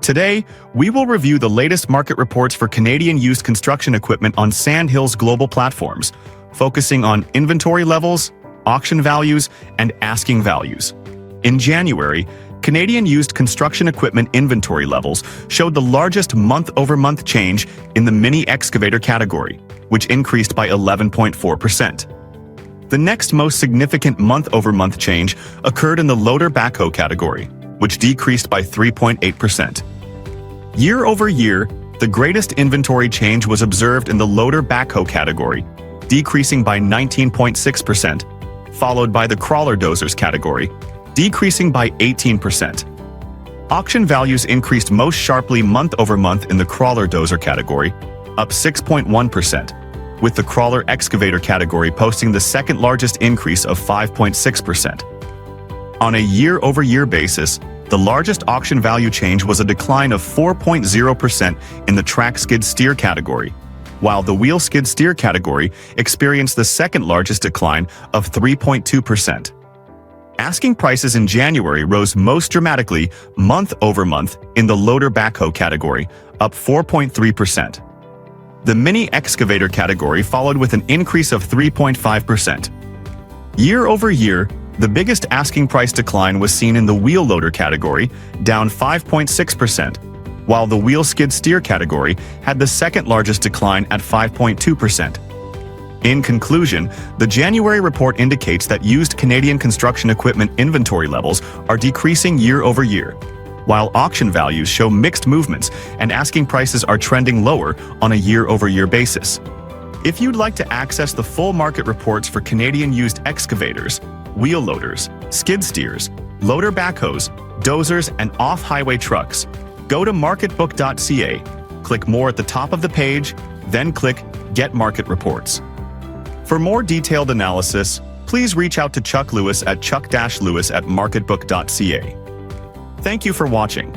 Today, we will review the latest market reports for Canadian used construction equipment on Sandhill's global platforms, focusing on inventory levels, auction values, and asking values. In January, Canadian used construction equipment inventory levels showed the largest month-over-month change in the mini excavator category, which increased by 11.4%. The next most significant month-over-month change occurred in the loader backhoe category, which decreased by 3.8%. Year-over-year, the greatest inventory change was observed in the loader backhoe category, decreasing by 19.6%, followed by the crawler dozers category, decreasing by 18%. Auction values increased most sharply month-over-month in the crawler dozer category, up 6.1%, with the crawler excavator category posting the second largest increase of 5.6%. On a year-over-year basis, the largest auction value change was a decline of 4.0% in the track skid steer category, while the wheel skid steer category experienced the second largest decline of 3.2%. Asking prices in January rose most dramatically month-over-month in the loader backhoe category, up 4.3%. The mini excavator category followed with an increase of 3.5%. Year-over-year, the biggest asking price decline was seen in the wheel loader category, down 5.6%, while the wheel skid steer category had the second largest decline at 5.2%. In conclusion, the January report indicates that used Canadian construction equipment inventory levels are decreasing year-over-year, while auction values show mixed movements and asking prices are trending lower on a year-over-year basis. If you'd like to access the full market reports for Canadian used excavators, wheel loaders, skid steers, loader backhoes, dozers, and off-highway trucks, go to marketbook.ca, click More at the top of the page, then click Get Market Reports. For more detailed analysis, please reach out to Chuck Lewis at chuck-lewis@marketbook.ca. Thank you for watching.